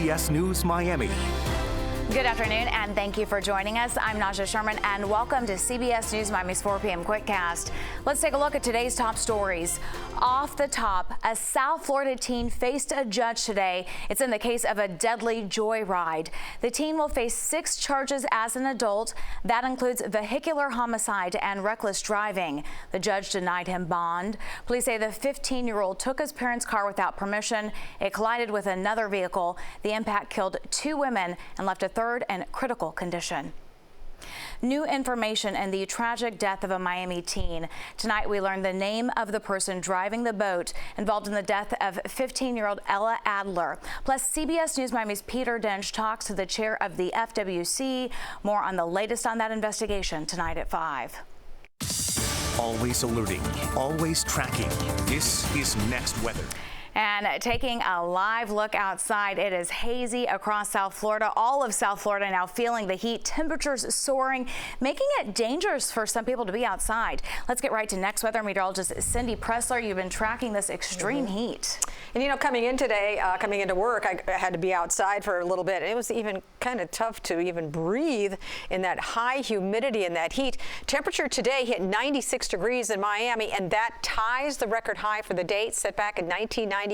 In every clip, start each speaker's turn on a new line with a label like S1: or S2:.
S1: CBS News Miami.
S2: Good afternoon, and thank you for joining us. I'm Najahe Sherman, and welcome to CBS News Miami's 4 p.m. Quickcast. Let's take a look at today's top stories. Off the top, a South Florida teen faced a judge today. It's in the case of a deadly joyride. The teen will face 6 charges as an adult. That includes vehicular homicide and reckless driving. The judge denied him bond. Police say the 15-year-old took his parents' car without permission. It collided with another vehicle. The impact killed 2 women and left a third in critical condition. New information in the tragic death of a Miami teen. Tonight we learned the name of the person driving the boat involved in the death of 15-year-old Ella Adler. Plus, CBS News Miami's Peter Dench talks to the chair of the FWC. More on the latest on that investigation tonight at 5.
S1: Always alerting, always tracking. This is Next Weather.
S2: And taking a live look outside, it is hazy across South Florida. All of South Florida now feeling the heat, temperatures soaring, making it dangerous for some people to be outside. Let's get right to Next Weather meteorologist Cindy Pressler. You've been tracking this extreme heat.
S3: And you know, coming in today, coming into work, I had to be outside for a little bit. It was even kind of tough to even breathe in that high humidity and that heat. Temperature today hit 96 degrees in Miami, and that ties the record high for the date set back in 1995.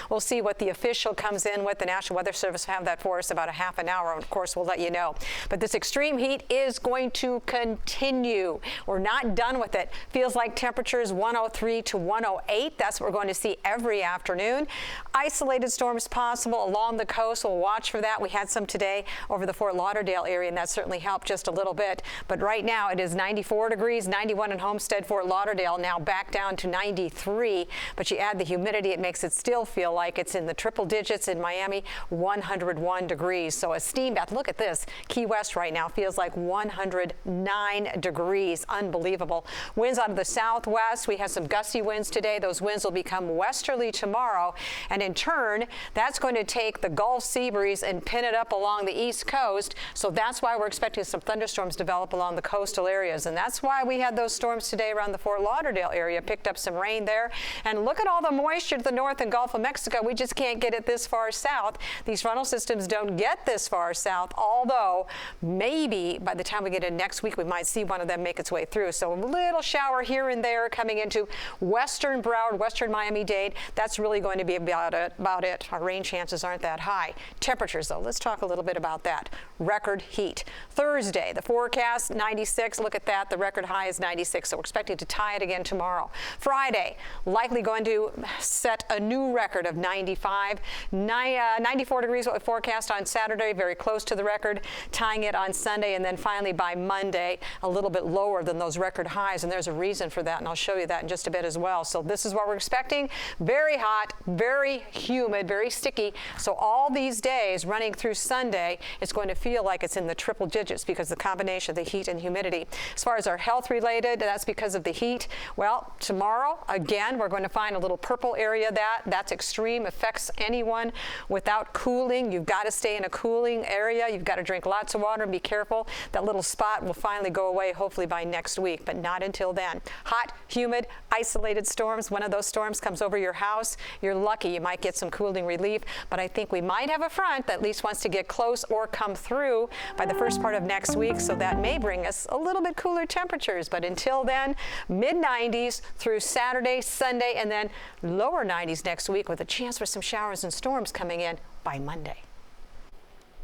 S3: We'll see what the official comes in with. The National Weather Service will have that for us about a half an hour, and of course we'll let you know. But this extreme heat is going to continue. We're not done with it. Feels like temperatures 103 to 108. That's what we're going to see every afternoon. Isolated storms possible along the coast. We'll watch for that. We had some today over the Fort Lauderdale area, and that certainly helped just a little bit. But right now it is 94 degrees, 91 in Homestead, Fort Lauderdale, now back down to 93. But you add the humidity, it makes it still feel like it's in the triple digits. In Miami, 101 degrees. So a steam bath. Look at this. Key West right now feels like 109 degrees. Unbelievable. Winds out of the southwest. We have some gusty winds today. Those winds will become westerly tomorrow. And in turn, that's going to take the Gulf sea breeze and pin it up along the east coast. So that's why we're expecting some thunderstorms develop along the coastal areas. And that's why we had those storms today around the Fort Lauderdale area. Picked up some rain there. And look at all the moisture to the north and Gulf of Mexico. We just can't get it this far south. These frontal systems don't get this far south, although maybe by the time we get in next week, we might see one of them make its way through. So a little shower here and there coming into western Broward, western Miami-Dade. That's really going to be about it. Our rain chances aren't that high. Temperatures, though, let's talk a little bit about that. Record heat. Thursday, the forecast, 96. Look at that. The record high is 96, so we're expecting to tie it again tomorrow. Friday, likely going to set a new record of 95. 94 degrees what we forecast on Saturday, very close to the record, tying it on Sunday, and then finally by Monday, a little bit lower than those record highs, and there's a reason for that, and I'll show you that in just a bit as well. So this is what we're expecting. Very hot, very humid, very sticky. So all these days running through Sunday, it's going to feel like it's in the triple digits because of the combination of the heat and humidity. As far as our health related, that's because of the heat. Well, tomorrow, again, we're going to find a little purple area that's extreme, affects anyone without cooling. You've got to stay in a cooling area. You've got to drink lots of water and be careful. That little spot will finally go away hopefully by next week, but not until then. Hot, humid, isolated storms. One of those storms comes over your house. You're lucky. You might get some cooling relief, but I think we might have a front that at least wants to get close or come through by the first part of next week, so that may bring us a little bit cooler temperatures. But until then, mid-90s through Saturday, Sunday, and then lower 90s next week with a chance for some showers and storms coming in by Monday.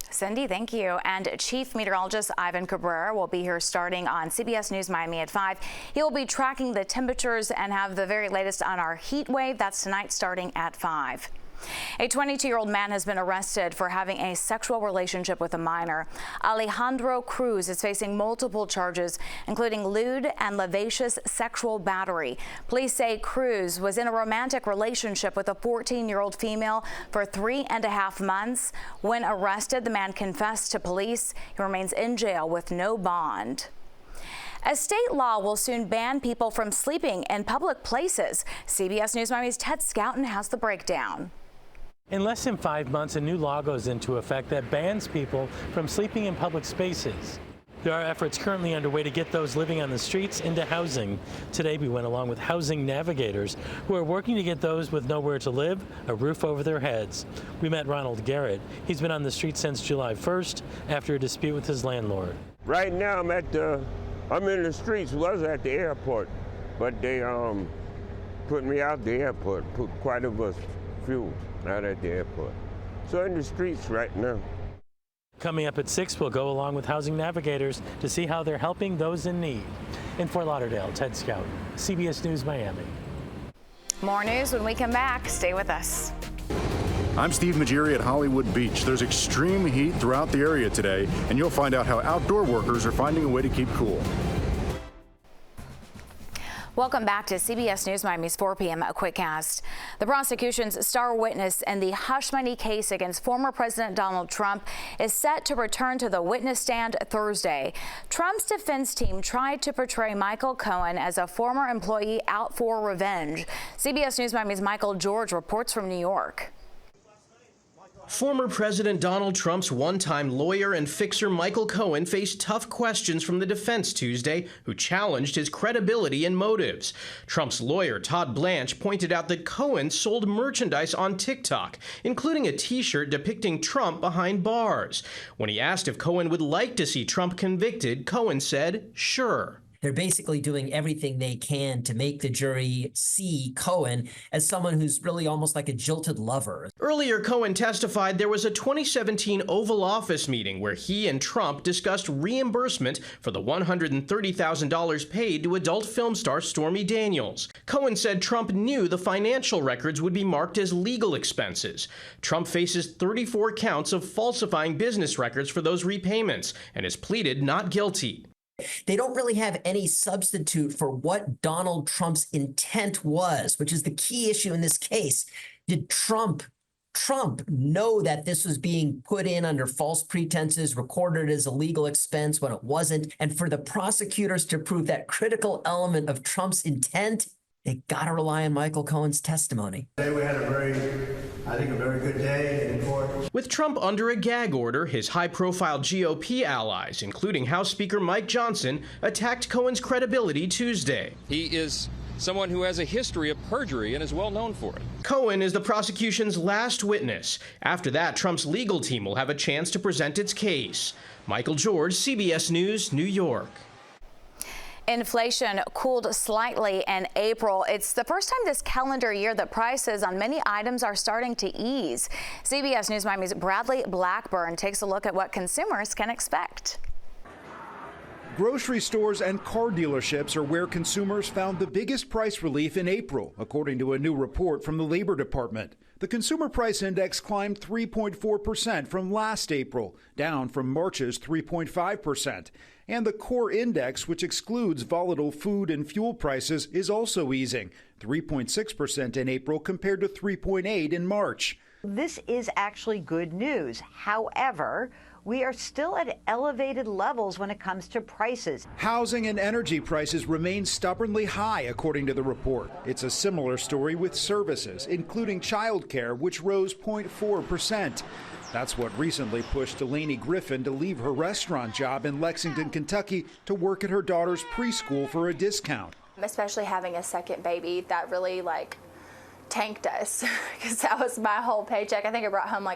S2: Cindy, thank you. And Chief Meteorologist Ivan Cabrera will be here starting on CBS News Miami at 5. He will be tracking the temperatures and have the very latest on our heat wave. That's tonight starting at 5. A 22-year-old man has been arrested for having a sexual relationship with a minor. Alejandro Cruz is facing multiple charges, including lewd and lascivious sexual battery. Police say Cruz was in a romantic relationship with a 14-year-old female for 3.5 months. When arrested, the man confessed to police. He remains in jail with no bond. A state law will soon ban people from sleeping in public places. CBS News Miami's Ted Scouten has the breakdown.
S4: In less than 5 months, a new law goes into effect that bans people from sleeping in public spaces. There are efforts currently underway to get those living on the streets into housing. Today we went along with housing navigators who are working to get those with nowhere to live a roof over their heads. We met Ronald Garrett. He's been on the street since July 1st after a dispute with his landlord.
S5: Right now I'm in the streets, was at the airport, but they put me out the airport, put quite a bus fuel out at the airport. So in the streets right now.
S4: Coming up at 6, we'll go along with housing navigators to see how they're helping those in need. In Fort Lauderdale, Ted Scout, CBS News Miami.
S2: More news when we come back. Stay with us.
S6: I'm Steve Majiri at Hollywood Beach. There's extreme heat throughout the area today, and you'll find out how outdoor workers are finding a way to keep cool.
S2: Welcome back to CBS News Miami's 4 p.m. Quickcast. The prosecution's star witness in the hush money case against former President Donald Trump is set to return to the witness stand Thursday. Trump's defense team tried to portray Michael Cohen as a former employee out for revenge. CBS News Miami's Michael George reports from New York.
S7: Former President Donald Trump's one-time lawyer and fixer Michael Cohen faced tough questions from the defense Tuesday, who challenged his credibility and motives. Trump's lawyer, Todd Blanche, pointed out that Cohen sold merchandise on TikTok, including a T-shirt depicting Trump behind bars. When he asked if Cohen would like to see Trump convicted, Cohen said, "Sure."
S8: They're basically doing everything they can to make the jury see Cohen as someone who's really almost like a jilted lover.
S7: Earlier, Cohen testified there was a 2017 Oval Office meeting where he and Trump discussed reimbursement for the $130,000 paid to adult film star Stormy Daniels. Cohen said Trump knew the financial records would be marked as legal expenses. Trump faces 34 counts of falsifying business records for those repayments and has pleaded not guilty.
S8: They don't really have any substitute for what Donald Trump's intent was, which is the key issue in this case. Did Trump know that this was being put in under false pretenses, recorded as a legal expense when it wasn't? And for the prosecutors to prove that critical element of Trump's intent, they got to rely on Michael Cohen's testimony.
S9: Today we had a very good day in court.
S7: With Trump under a gag order, his high-profile GOP allies, including House Speaker Mike Johnson, attacked Cohen's credibility Tuesday.
S10: He is someone who has a history of perjury and is well known for it.
S7: Cohen is the prosecution's last witness. After that, Trump's legal team will have a chance to present its case. Michael George, CBS News, New York.
S2: Inflation cooled slightly in April. It's the first time this calendar year that prices on many items are starting to ease. CBS News Miami's Bradley Blackburn takes a look at what consumers can expect.
S11: Grocery stores and car dealerships are where consumers found the biggest price relief in April, according to a new report from the Labor Department. The Consumer Price Index climbed 3.4% from last April, down from March's 3.5%. And the core index, which excludes volatile food and fuel prices, is also easing, 3.6% in April compared to 3.8% in March.
S12: This is actually good news. However, we are still at elevated levels when it comes to prices.
S11: Housing and energy prices remain stubbornly high, according to the report. It's a similar story with services, including childcare, which rose 0.4%. That's what recently pushed Delaney Griffin to leave her restaurant job in Lexington, Kentucky, to work at her daughter's preschool for a discount.
S13: Especially having a second baby, that really tanked us because that was my whole paycheck. I think I brought home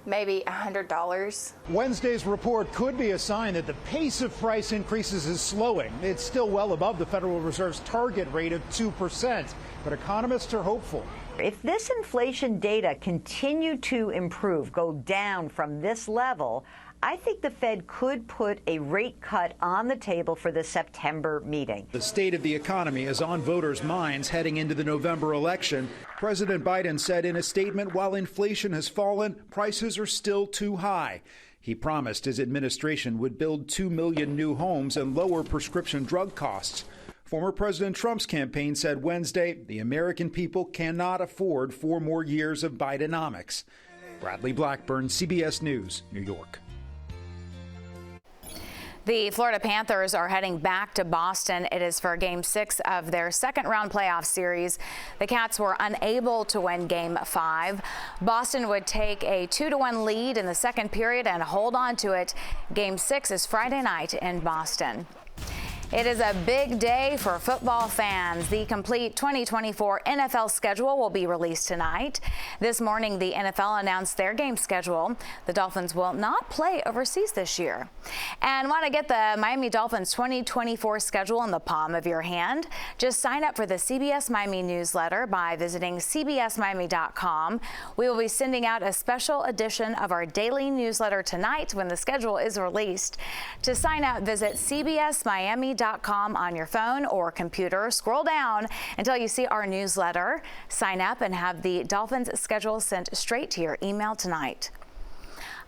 S13: maybe $100.
S11: Wednesday's report could be a sign that the pace of price increases is slowing. It's still well above the Federal Reserve's target rate of 2%, but economists are hopeful.
S12: If this inflation data continue to improve, go down from this level, I think the Fed could put a rate cut on the table for the September meeting.
S11: The state of the economy is on voters' minds heading into the November election. President Biden said in a statement, while inflation has fallen, prices are still too high. He promised his administration would build 2 million new homes and lower prescription drug costs. Former President Trump's campaign said Wednesday the American people cannot afford 4 more years of Bidenomics. Bradley Blackburn, CBS News, New York.
S2: The Florida Panthers are heading back to Boston. It is for Game 6 of their second-round playoff series. The Cats were unable to win Game 5. Boston would take a 2-1 lead in the second period and hold on to it. Game 6 is Friday night in Boston. It is a big day for football fans. The complete 2024 NFL schedule will be released tonight. This morning, the NFL announced their game schedule. The Dolphins will not play overseas this year. And want to get the Miami Dolphins 2024 schedule in the palm of your hand? Just sign up for the CBS Miami newsletter by visiting cbsmiami.com. We will be sending out a special edition of our daily newsletter tonight when the schedule is released. To sign up, visit cbsmiami.com on your phone or computer. Scroll down until you see our newsletter. Sign up and have the Dolphins schedule sent straight to your email tonight.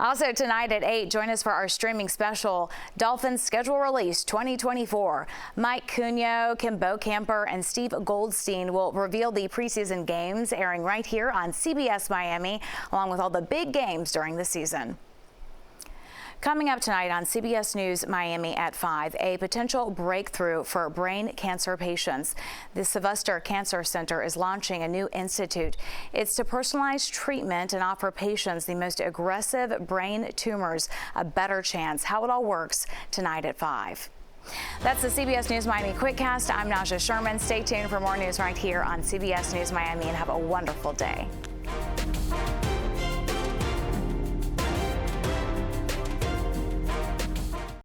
S2: Also tonight at 8, join us for our streaming special, Dolphins Schedule Release 2024. Mike Cunio, Kim Camper, and Steve Goldstein will reveal the preseason games airing right here on CBS Miami, along with all the big games during the season. Coming up tonight on CBS News Miami at 5, a potential breakthrough for brain cancer patients. The Sylvester Cancer Center is launching a new institute. It's to personalize treatment and offer patients the most aggressive brain tumors a better chance. How it all works tonight at 5. That's the CBS News Miami Quickcast. I'm Najahe Sherman. Stay tuned for more news right here on CBS News Miami and have a wonderful day.